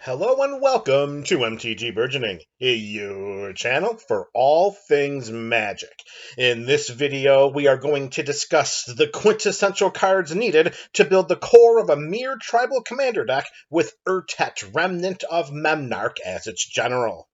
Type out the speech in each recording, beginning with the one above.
Hello and welcome to MTG Burgeoning, your channel for all things magic. In this video, we are going to discuss the quintessential cards needed to build the core of a mere tribal commander deck with Urtet, Remnant of Memnarch as its general.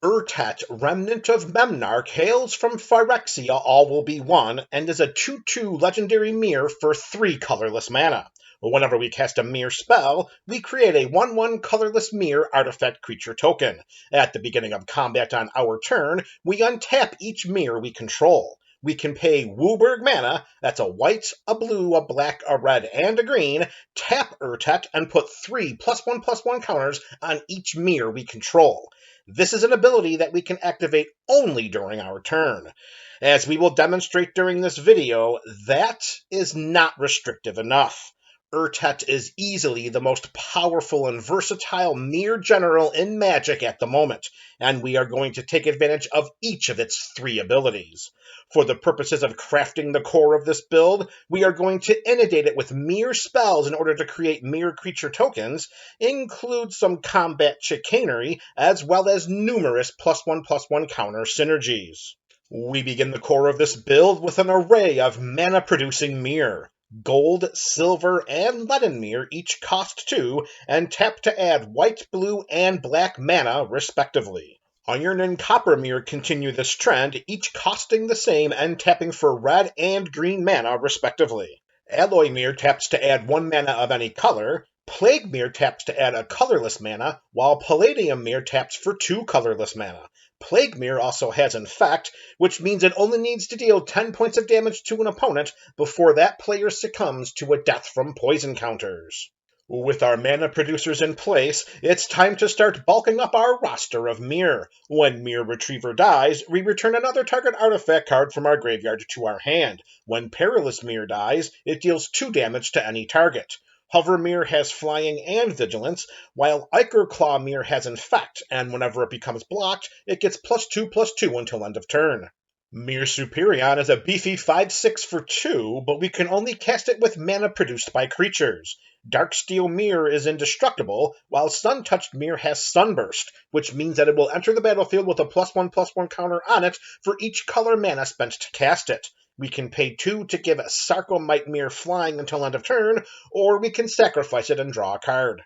Urtet, Remnant of Memnarch, hails from Phyrexia, all will be one, and is a 2/2 legendary mirror for 3 colorless mana. Whenever we cast a mirror spell, we create a 1/1 colorless mirror artifact creature token. At the beginning of combat on our turn, we untap each mirror we control. We can pay Wooburg mana, that's a white, a blue, a black, a red, and a green, tap Urtet, and put 3 +1/+1 counters on each mirror we control. This is an ability that we can activate only during our turn. As we will demonstrate during this video, that is not restrictive enough. Urtet is easily the most powerful and versatile mirror general in Magic at the moment, and we are going to take advantage of each of its 3 abilities. For the purposes of crafting the core of this build, we are going to inundate it with mirror spells in order to create mirror creature tokens, include some combat chicanery, as well as numerous +1/+1 counter synergies. We begin the core of this build with an array of mana-producing mirror. Gold, silver, and leaden mirror each cost 2, and tap to add white, blue, and black mana, respectively. Iron and copper mirror continue this trend, each costing the same and tapping for red and green mana, respectively. Alloy mirror taps to add 1 mana of any color. Plague mirror taps to add a colorless mana, while Palladium mirror taps for 2 colorless mana. Plague mirror also has Infect, which means it only needs to deal 10 points of damage to an opponent before that player succumbs to a death from poison counters. With our mana producers in place, it's time to start bulking up our roster of mirror. When Mirror Retriever dies, we return another target artifact card from our graveyard to our hand. When Perilous Mirror dies, it deals 2 damage to any target. Hover Mirror has Flying and Vigilance, while Ichor Claw Mirror has Infect, and whenever it becomes blocked, it gets +2/+2 until end of turn. Mirror Superion is a beefy 5/6 for 2, but we can only cast it with mana produced by creatures. Darksteel Mirror is indestructible, while Sun-Touched Mirror has Sunburst, which means that it will enter the battlefield with a +1/+1 counter on it for each color mana spent to cast it. We can pay 2 to give Sarcomite Mirror flying until end of turn, or we can sacrifice it and draw a card.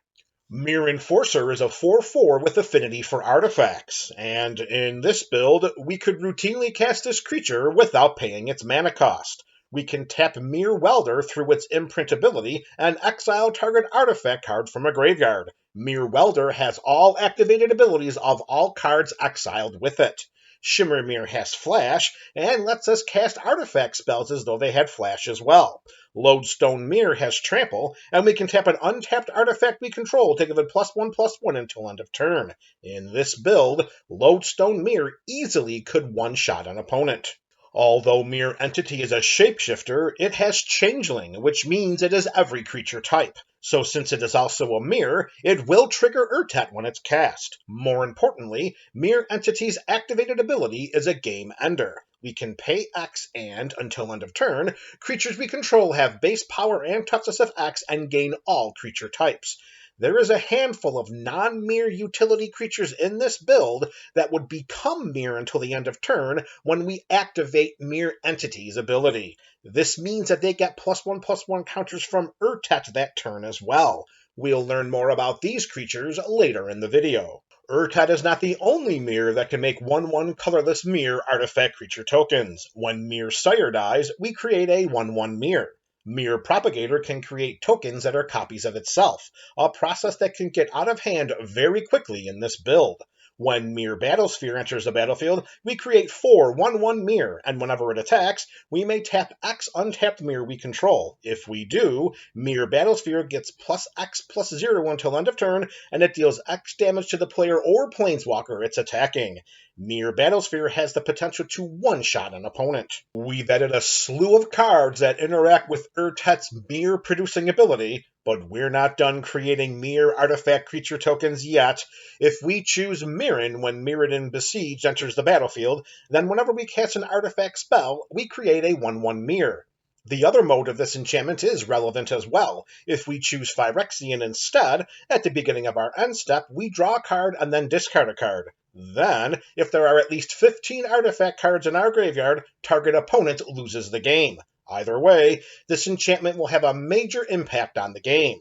Mirror Enforcer is a 4/4 with affinity for artifacts, and in this build, we could routinely cast this creature without paying its mana cost. We can tap Mirror Welder through its imprint ability and exile target artifact card from a graveyard. Mirror Welder has all activated abilities of all cards exiled with it. Shimmer Mirror has Flash, and lets us cast artifact spells as though they had Flash as well. Lodestone Mirror has Trample, and we can tap an untapped artifact we control to give it +1/+1 until end of turn. In this build, Lodestone Mirror easily could one-shot an opponent. Although Mirror Entity is a shapeshifter, it has Changeling, which means it is every creature type. So since it is also a mirror, it will trigger Urtet when it's cast. More importantly, Mirror Entity's activated ability is a game ender. We can pay X and, until end of turn, creatures we control have base power and toughness of X and gain all creature types. There is a handful of non-mirror utility creatures in this build that would become mirror until the end of turn when we activate Mirror Entity's ability. This means that they get +1/+1 counters from Urtet that turn as well. We'll learn more about these creatures later in the video. Urtet is not the only mirror that can make 1/1 colorless mirror artifact creature tokens. When Mirror Sire dies, we create a 1/1 mirror. Mirror Propagator can create tokens that are copies of itself, a process that can get out of hand very quickly in this build. When Mirror Battlesphere enters the battlefield, we create 4 1/1 Mirror, and whenever it attacks, we may tap X untapped Mirror we control. If we do, Mirror Battlesphere gets plus X plus 0 until end of turn, and it deals X damage to the player or planeswalker it's attacking. Mirror Battlesphere has the potential to one-shot an opponent. We've added a slew of cards that interact with Urtet's mirror-producing ability, but we're not done creating mirror artifact creature tokens yet. If we choose Mirren when Mirrodin Besieged enters the battlefield, then whenever we cast an artifact spell, we create a 1/1 mirror. The other mode of this enchantment is relevant as well. If we choose Phyrexian instead, at the beginning of our end step, we draw a card and then discard a card. Then, if there are at least 15 artifact cards in our graveyard, target opponent loses the game. Either way, this enchantment will have a major impact on the game.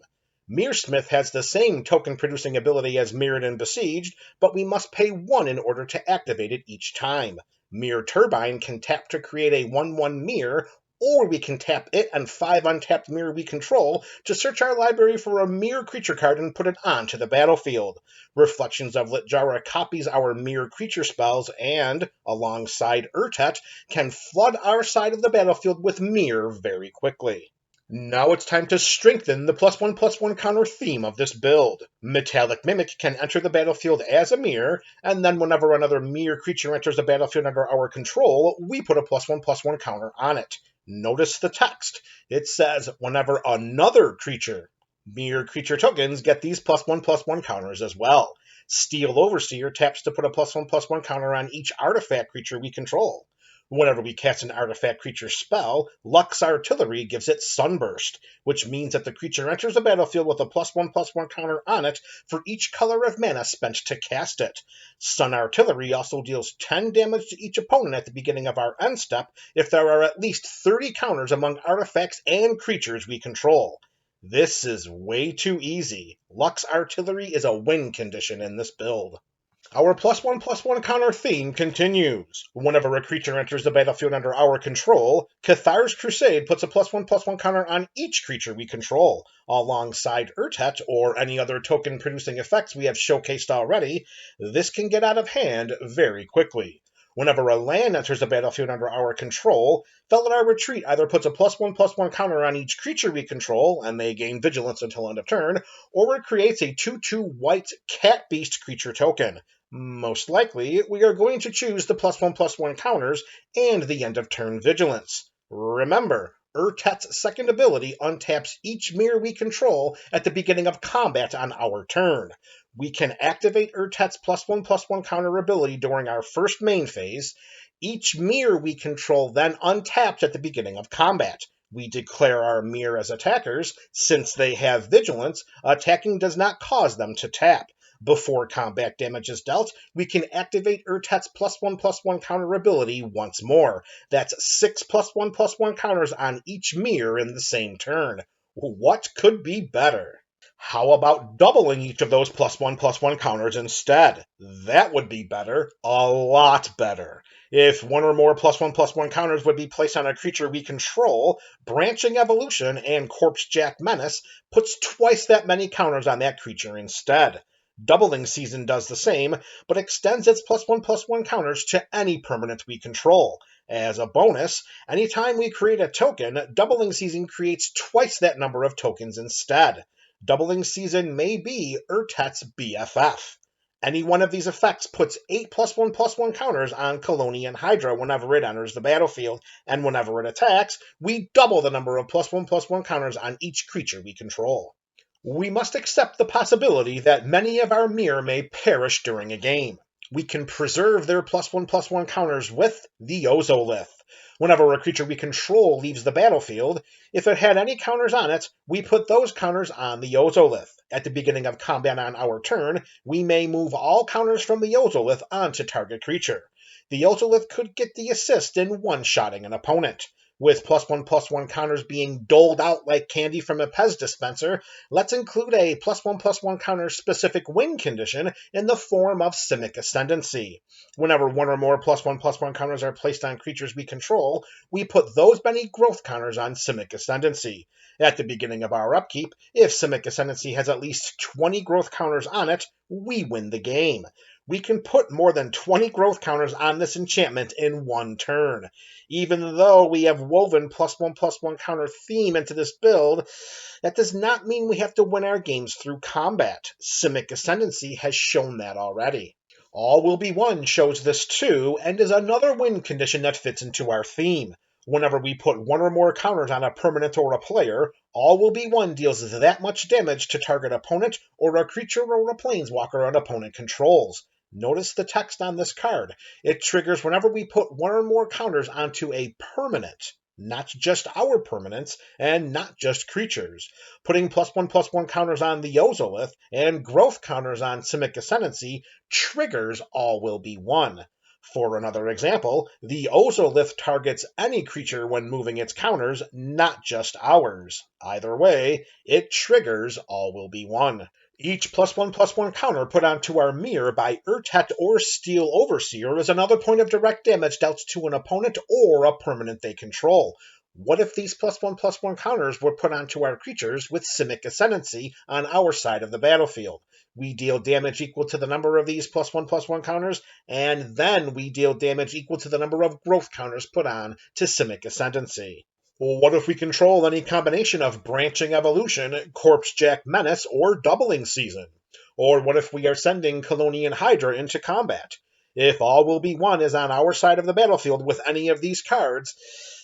Mirrorsmith has the same token-producing ability as Mirrodin Besieged, but we must pay 1 in order to activate it each time. Mirror Turbine can tap to create a 1/1 mirror, or we can tap it and 5 untapped mirror we control to search our library for a mirror creature card and put it onto the battlefield. Reflections of Litjara copies our mirror creature spells and, alongside Urtet, can flood our side of the battlefield with mirror very quickly. Now it's time to strengthen the +1/+1 counter theme of this build. Metallic Mimic can enter the battlefield as a mirror, and then whenever another mirror creature enters the battlefield under our control, we put a +1/+1 counter on it. Notice the text. It says whenever another creature. Mirror creature tokens get these +1/+1 counters as well. Steel Overseer taps to put a +1/+1 counter on each artifact creature we control. Whenever we cast an artifact creature spell, Lux Artillery gives it Sunburst, which means that the creature enters the battlefield with a +1/+1 counter on it for each color of mana spent to cast it. Sun Artillery also deals 10 damage to each opponent at the beginning of our end step if there are at least 30 counters among artifacts and creatures we control. This is way too easy. Lux Artillery is a win condition in this build. Our +1/+1 counter theme continues. Whenever a creature enters the battlefield under our control, Cathar's Crusade puts a +1/+1 counter on each creature we control. Alongside Urtet or any other token-producing effects we have showcased already, this can get out of hand very quickly. Whenever a land enters the battlefield under our control, Felidar Retreat either puts a +1/+1 counter on each creature we control, and they gain vigilance until end of turn, or it creates a 2/2 white Cat Beast creature token. Most likely, we are going to choose the +1/+1 counters and the end of turn vigilance. Remember, Urtet's second ability untaps each mirror we control at the beginning of combat on our turn. We can activate Urtet's +1/+1 counter ability during our first main phase. Each mirror we control then untaps at the beginning of combat. We declare our mirror as attackers. Since they have vigilance, attacking does not cause them to tap. Before combat damage is dealt, we can activate Urtet's +1/+1 counter ability once more. That's 6 +1/+1 counters on each mirror in the same turn. What could be better? How about doubling each of those +1/+1 counters instead? That would be better. A lot better. If one or more +1/+1 counters would be placed on a creature we control, Branching Evolution and Corpsejack Menace puts twice that many counters on that creature instead. Doubling Season does the same, but extends its +1/+1 counters to any permanent we control. As a bonus, anytime we create a token, Doubling Season creates twice that number of tokens instead. Doubling Season may be Urtet's BFF. Any one of these effects puts 8 +1/+1 counters on Colonian Hydra whenever it enters the battlefield, and whenever it attacks, we double the number of +1/+1 counters on each creature we control. We must accept the possibility that many of our mirror may perish during a game. We can preserve their +1/+1 counters with the Ozolith. Whenever a creature we control leaves the battlefield, if it had any counters on it, we put those counters on the Ozolith. At the beginning of combat on our turn, we may move all counters from the Ozolith onto target creature. The Ozolith could get the assist in one-shotting an opponent. With +1/+1 counters being doled out like candy from a Pez dispenser, let's include a +1/+1 counter specific win condition in the form of Simic Ascendancy. Whenever one or more +1/+1 counters are placed on creatures we control, we put those many growth counters on Simic Ascendancy. At the beginning of our upkeep, if Simic Ascendancy has at least 20 growth counters on it, we win the game. we can put more than 20 growth counters on this enchantment in one turn. Even though we have woven +1/+1 counter theme into this build, that does not mean we have to win our games through combat. Simic Ascendancy has shown that already. All Will Be One shows this too, and is another win condition that fits into our theme. Whenever we put one or more counters on a permanent or a player, All Will Be One deals that much damage to target opponent or a creature or a planeswalker an opponent controls. Notice the text on this card. It triggers whenever we put one or more counters onto a permanent, not just our permanents, and not just creatures. Putting +1/+1 counters on the Ozolith and growth counters on Simic Ascendancy triggers All Will Be One. For another example, the Ozolith targets any creature when moving its counters, not just ours. Either way, it triggers All Will Be One. Each +1/+1 counter put onto our mirror by Urtet or Steel Overseer is another point of direct damage dealt to an opponent or a permanent they control. What if these +1/+1 counters were put onto our creatures with Simic Ascendancy on our side of the battlefield? We deal damage equal to the number of these +1/+1 counters, and then we deal damage equal to the number of growth counters put on to Simic Ascendancy. Well, what if we control any combination of Branching Evolution, Corpsejack Menace, or Doubling Season? Or what if we are sending Colonian Hydra into combat? If All Will Be One is on our side of the battlefield with any of these cards,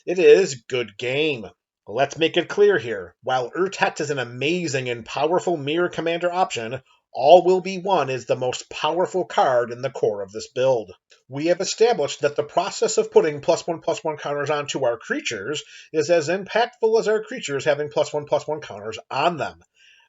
it is good game. Let's make it clear here. While Urtet is an amazing and powerful mirror commander option, All Will Be One is the most powerful card in the core of this build. We have established that the process of putting +1/+1 counters onto our creatures is as impactful as our creatures having +1/+1 counters on them.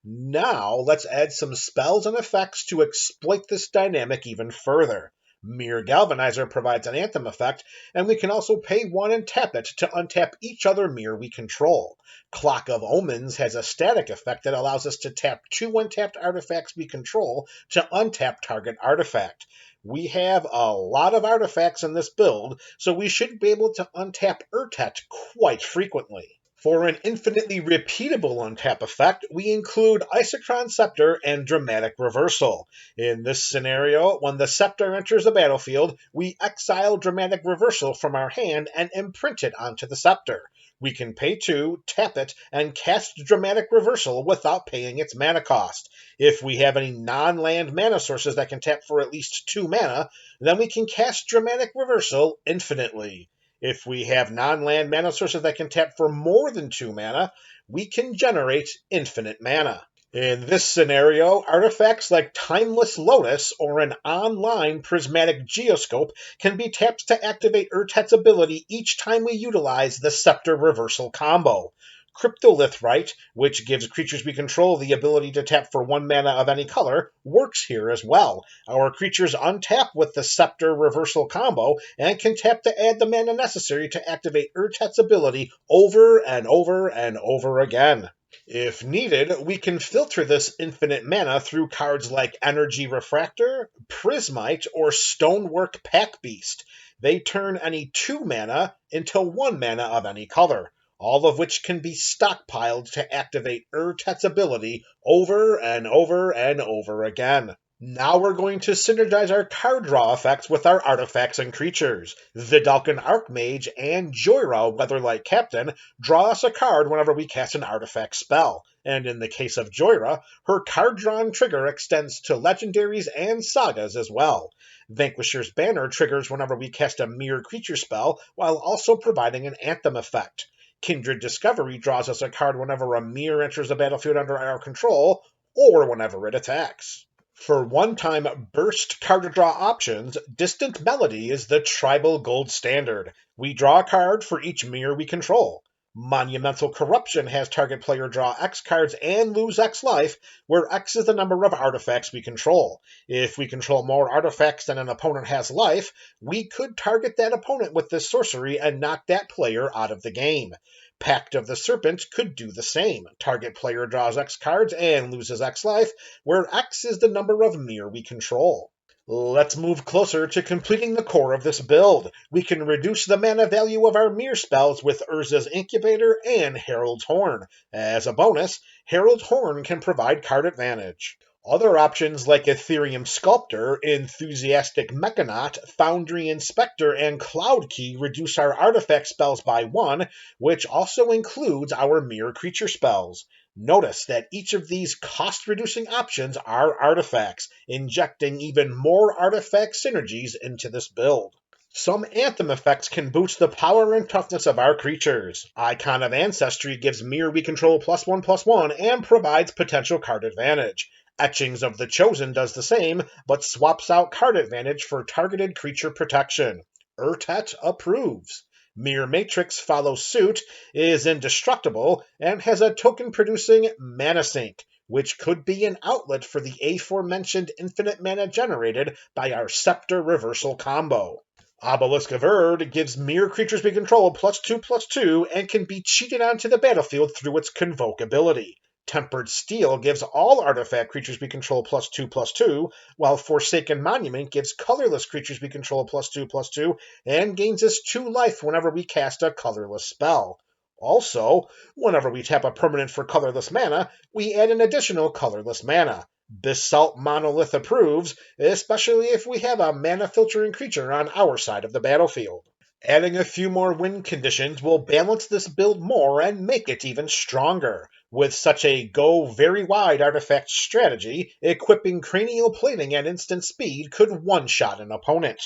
Now, let's add some spells and effects to exploit this dynamic even further. Mirror Galvanizer provides an Anthem effect, and we can also pay 1 and tap it to untap each other mirror we control. Clock of Omens has a static effect that allows us to tap 2 untapped artifacts we control to untap target artifact. We have a lot of artifacts in this build, so we should be able to untap Urtet quite frequently. For an infinitely repeatable untap effect, we include Isochron Scepter and Dramatic Reversal. In this scenario, when the Scepter enters the battlefield, we exile Dramatic Reversal from our hand and imprint it onto the Scepter. We can pay 2, tap it, and cast Dramatic Reversal without paying its mana cost. If we have any non-land mana sources that can tap for at least 2 mana, then we can cast Dramatic Reversal infinitely. If we have non-land mana sources that can tap for more than 2 mana, we can generate infinite mana. In this scenario, artifacts like Timeless Lotus or an online Prismatic Geoscope can be tapped to activate Urtet's ability each time we utilize the Scepter Reversal combo. Cryptolith Rite, which gives creatures we control the ability to tap for 1 mana of any color, works here as well. Our creatures untap with the Scepter Reversal combo and can tap to add the mana necessary to activate Urtet's ability over and over and over again. If needed, we can filter this infinite mana through cards like Energy Refractor, Prismite, or Stonework Pack Beast. They turn any 2 mana into 1 mana of any color, all of which can be stockpiled to activate Urtet's ability over and over and over again. Now we're going to synergize our card draw effects with our artifacts and creatures. Vidalcan Archmage and Joyra Weatherlight Captain draw us a card whenever we cast an artifact spell, and in the case of Joyra, her card drawing trigger extends to legendaries and sagas as well. Vanquisher's Banner triggers whenever we cast a mirror creature spell, while also providing an Anthem effect. Kindred Discovery draws us a card whenever a mirror enters the battlefield under our control, or whenever it attacks. For one-time burst card draw options, Distant Melody is the tribal gold standard. We draw a card for each mirror we control. Monumental Corruption has target player draw X cards and lose X life, where X is the number of artifacts we control. If we control more artifacts than an opponent has life, we could target that opponent with this sorcery and knock that player out of the game. Pact of the Serpent could do the same. Target player draws X cards and loses X life, where X is the number of mirror we control. Let's move closer to completing the core of this build. We can reduce the mana value of our mirror spells with Urza's Incubator and Herald's Horn. As a bonus, Herald's Horn can provide card advantage. Other options like Ethereum Sculptor, Enthusiastic Mechanaut, Foundry Inspector, and Cloud Key reduce our artifact spells by 1, which also includes our mirror creature spells. Notice that each of these cost-reducing options are artifacts, injecting even more artifact synergies into this build. Some Anthem effects can boost the power and toughness of our creatures. Icon of Ancestry gives mirror we control +1/+1 and provides potential card advantage. Etchings of the Chosen does the same, but swaps out card advantage for targeted creature protection. Urtet approves. Mirror Matrix follows suit, is indestructible, and has a token-producing mana sink, which could be an outlet for the aforementioned infinite mana generated by our Scepter Reversal combo. Obelisk of Erd gives mirror creatures we control +2/+2 and can be cheated onto the battlefield through its Convoke ability. Tempered Steel gives all artifact creatures we control +2/+2, while Forsaken Monument gives colorless creatures we control +2/+2 and gains us 2 life whenever we cast a colorless spell. Also, whenever we tap a permanent for colorless mana, we add an additional colorless mana. Basalt Monolith approves, especially if we have a mana filtering creature on our side of the battlefield. Adding a few more win conditions will balance this build more and make it even stronger. With such a go very wide artifact strategy, equipping Cranial Plating at instant speed could one-shot an opponent.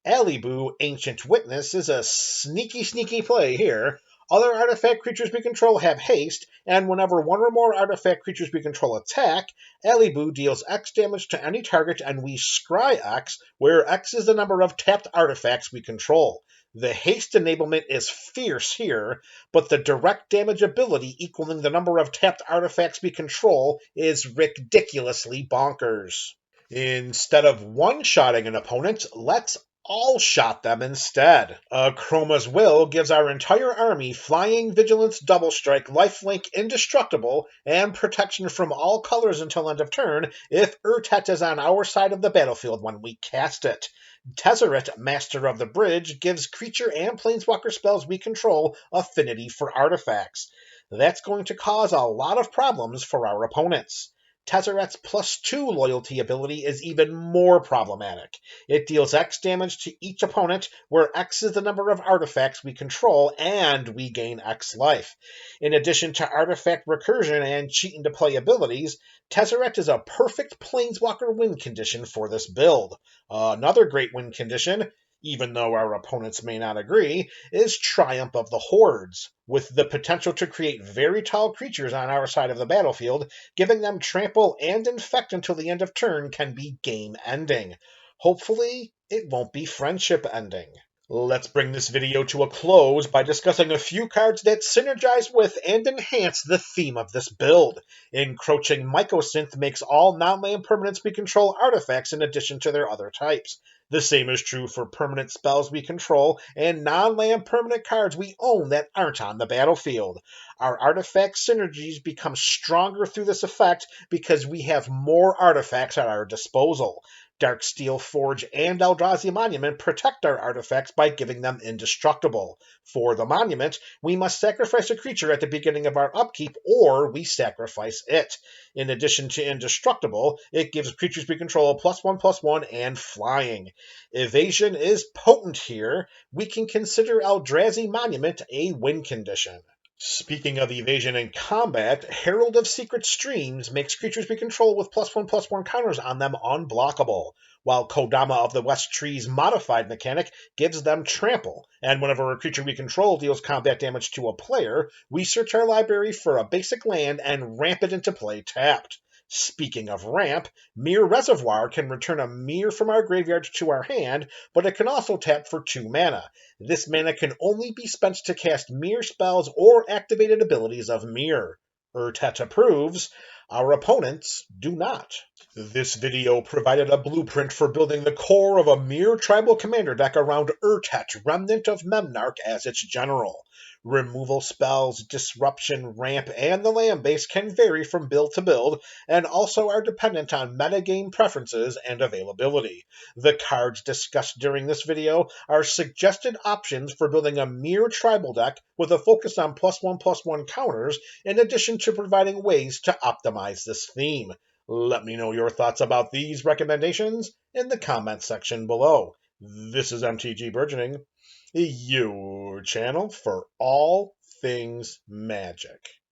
Alibu Ancient Witness is a sneaky play here. Other artifact creatures we control have haste, and whenever one or more artifact creatures we control attack, Alibu deals X damage to any target and we scry X, where X is the number of tapped artifacts we control. The haste enablement is fierce here, but the direct damage ability equaling the number of tapped artifacts we control is ridiculously bonkers. Instead of one-shotting an opponent, let's all-shot them instead. Chroma's Will gives our entire army Flying, Vigilance, Double Strike, Lifelink, Indestructible, and protection from all colors until end of turn if Urtet is on our side of the battlefield when we cast it. Tezzeret, Master of the Bridge, gives creature and planeswalker spells we control affinity for artifacts. That's going to cause a lot of problems for our opponents. Tezzeret's +2 loyalty ability is even more problematic. It deals X damage to each opponent, where X is the number of artifacts we control, and we gain X life. In addition to artifact recursion and cheat into play abilities, Tezzeret is a perfect planeswalker win condition for this build. Another great win condition, even though our opponents may not agree, is Triumph of the Hordes, with the potential to create very tall creatures on our side of the battlefield. Giving them trample and infect until the end of turn can be game ending. Hopefully, it won't be friendship ending. Let's bring this video to a close by discussing a few cards that synergize with and enhance the theme of this build. Encroaching Mycosynth makes all non-land permanents we control artifacts in addition to their other types. The same is true for permanent spells we control and non-land permanent cards we own that aren't on the battlefield. Our artifact synergies become stronger through this effect because we have more artifacts at our disposal. Darksteel Forge and Eldrazi Monument protect our artifacts by giving them indestructible. For the Monument, we must sacrifice a creature at the beginning of our upkeep, or we sacrifice it. In addition to indestructible, it gives creatures we control +1/+1 and flying. Evasion is potent here. We can consider Eldrazi Monument a win condition. Speaking of evasion in combat, Herald of Secret Streams makes creatures we control with +1/+1 counters on them unblockable, while Kodama of the West Tree's modified mechanic gives them trample, and whenever a creature we control deals combat damage to a player, we search our library for a basic land and ramp it into play tapped. Speaking of ramp, Mere Reservoir can return a mirror from our graveyard to our hand, but it can also tap for 2 mana. This mana can only be spent to cast mirror spells or activated abilities of mirror. Urtet approves. Our opponents do not. This video provided a blueprint for building the core of a mirror tribal commander deck around Urtet, Remnant of Memnarch as its general. Removal spells, disruption, ramp, and the land base can vary from build to build, and also are dependent on metagame preferences and availability. The cards discussed during this video are suggested options for building a mirror tribal deck with a focus on +1/+1 counters, in addition to providing ways to optimize this theme. Let me know your thoughts about these recommendations in the comments section below. This is MTG Burgeoning, your channel for all things magic.